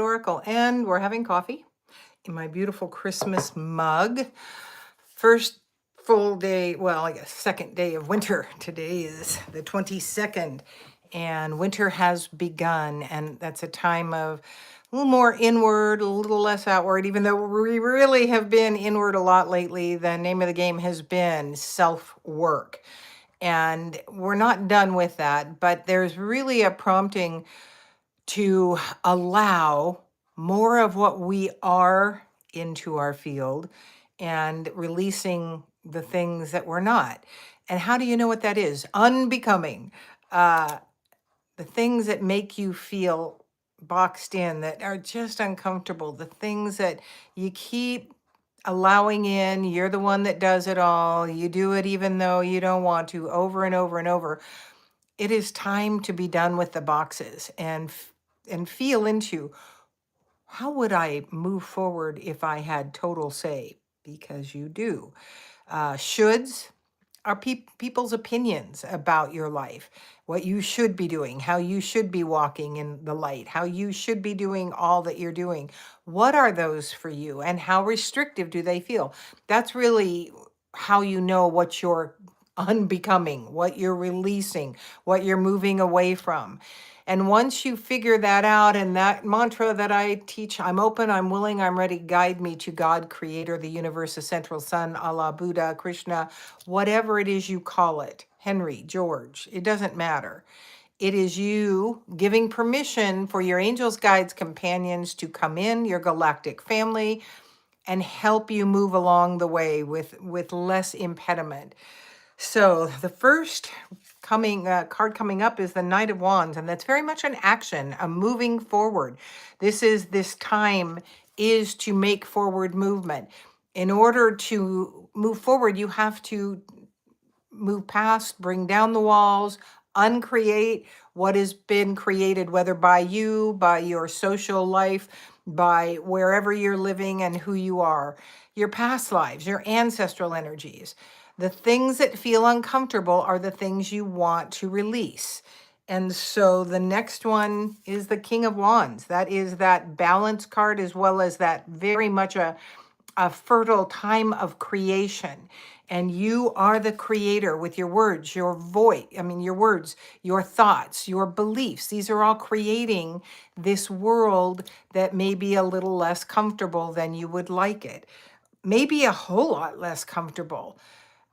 Oracle, and we're having coffee in my beautiful Christmas mug. First full day, well, I guess second day of winter. Today is the 22nd, and winter has begun, and that's a time of a little more inward, a little less outward, even though we really have been inward a lot lately. The name of the game has been self-work. And we're not done with that, but there's really a prompting to allow more of what we are into our field and releasing the things that we're not. And how do you know what that is? Unbecoming. Uh, the things that make you feel boxed in, that are just uncomfortable, the things that you keep allowing in, you're the one that does it all, you do it even though you don't want to, over and over and over. It is time to be done with the boxes and feel into how would I move forward if I had total say? Because you do. Shoulds are people's opinions about your life, what you should be doing, how you should be walking in the light, how you should be doing all that you're doing. What are those for you, and how restrictive do they feel? That's really how you know what you're unbecoming, what you're releasing, what you're moving away from. And once you figure that out, and that mantra that I teach, I'm open, I'm willing, I'm ready, guide me to God, Creator, the universe, the central sun, Allah, Buddha, Krishna, whatever it is you call it, Henry, George, it doesn't matter. It is you giving permission for your angels, guides, companions to come in, your galactic family, and help you move along the way with less impediment. So the first card coming up is the Knight of Wands, and that's very much an action, a moving forward. This time is to make forward movement. In order to move forward, you have to move past, bring down the walls, uncreate what has been created, whether by you, by your social life, by wherever you're living and who you are, your past lives, your ancestral energies. The things that feel uncomfortable are the things you want to release. And so the next one is the King of Wands. That is that balance card, as well as that very much a fertile time of creation. And you are the creator with your words, your voice, your words, your thoughts, your beliefs. These are all creating this world that may be a little less comfortable than you would like it. Maybe a whole lot less comfortable.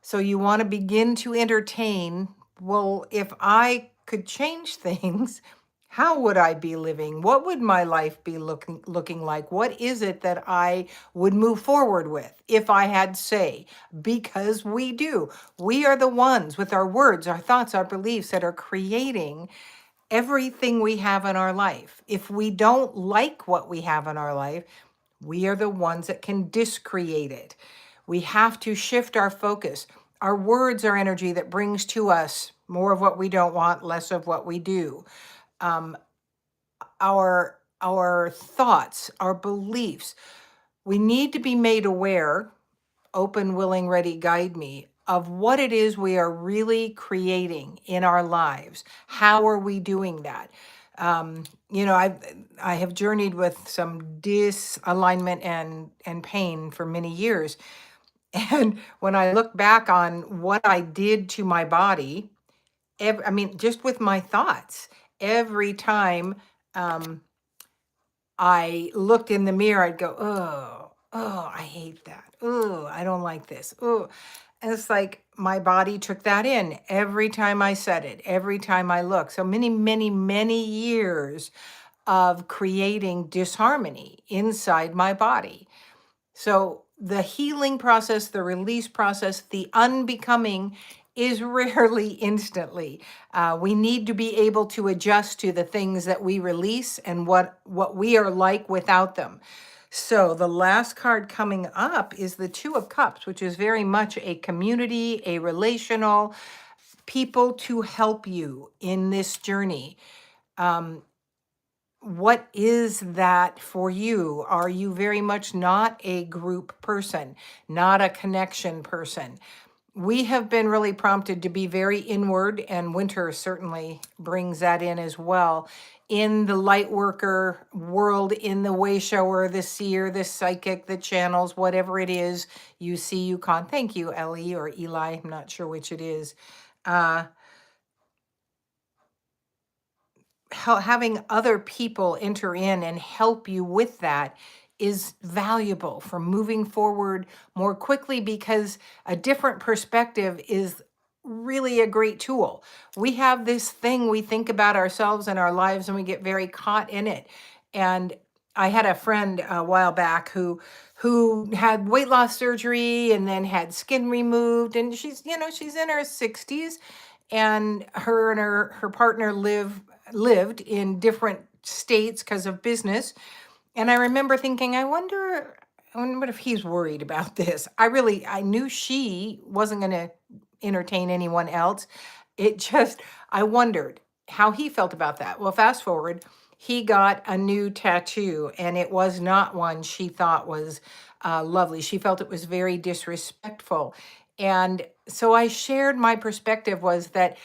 So you want to begin to entertain, well, if I could change things, how would I be living? What would my life be looking like? What is it that I would move forward with if I had say? Because we do. We are the ones with our words, our thoughts, our beliefs that are creating everything we have in our life. If we don't like what we have in our life, we are the ones that can discreate it. We have to shift our focus. Our words are energy that brings to us more of what we don't want, less of what we do. Um, our thoughts, our beliefs, we need to be made aware, open, willing, ready, guide me, of what it is we are really creating in our lives. How are we doing that? I have journeyed with some disalignment and pain for many years. And when I look back on what I did to my body, just with my thoughts, every time um, I looked in the mirror, I'd go, oh, I hate that. Oh, I don't like this. Oh, and it's like my body took that in every time I said it, every time I looked. So many, many, many years of creating disharmony inside my body. So the healing process, the release process, the unbecoming is rarely instantly. We need to be able to adjust to the things that we release and what we are like without them. So the last card coming up is the Two of Cups, which is very much a community, a relational, people to help you in this journey. What is that for you? Are you very much not a group person, not a connection person? We have been really prompted to be very inward, and winter certainly brings that in as well. in the light worker world, in the way shower, the seer, the psychic, the channels, whatever it is you see, you can. Thank you, Ellie or Eli. I'm not sure which it is. Having other people enter in and help you with that is valuable for moving forward more quickly, because a different perspective is really a great tool. We have this thing we think about ourselves and our lives, and we get very caught in it. And I had a friend a while back who had weight loss surgery and then had skin removed, and she's in her 60s, and her partner lived in different states because of business. And I remember thinking, I wonder if he's worried about this. I knew she wasn't going to entertain anyone else. I wondered how he felt about that. Well, fast forward, he got a new tattoo, and it was not one she thought was lovely. She felt it was very disrespectful. And so I shared my perspective was that,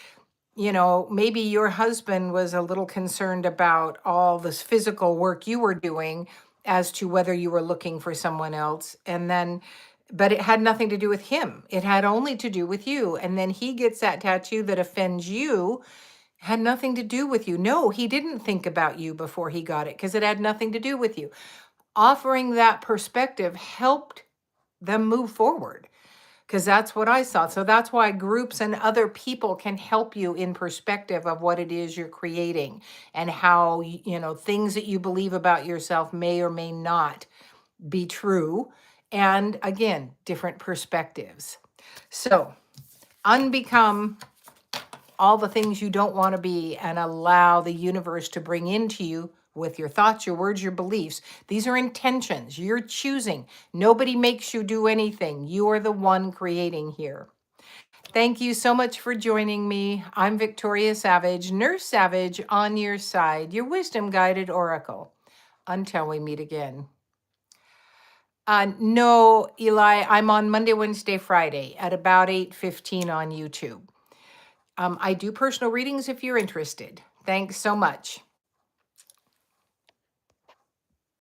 maybe your husband was a little concerned about all this physical work you were doing as to whether you were looking for someone else. But it had nothing to do with him. It had only to do with you. And then he gets that tattoo that offends you, had nothing to do with you. No, he didn't think about you before he got it because it had nothing to do with you. Offering that perspective helped them move forward, because that's what I saw. So that's why groups and other people can help you in perspective of what it is you're creating, and how, things that you believe about yourself may or may not be true. And again, different perspectives. So unbecome all the things you don't want to be, and allow the universe to bring into you with your thoughts, your words, your beliefs. These are intentions. You're choosing. Nobody makes you do anything. You are the one creating here. Thank you so much for joining me. I'm Victoria Savage, Nurse Savage, on your side, your wisdom guided oracle. Until we meet again. No, Eli, I'm on Monday, Wednesday, Friday at about 8:15 on YouTube. I do personal readings if you're interested. Thanks so much.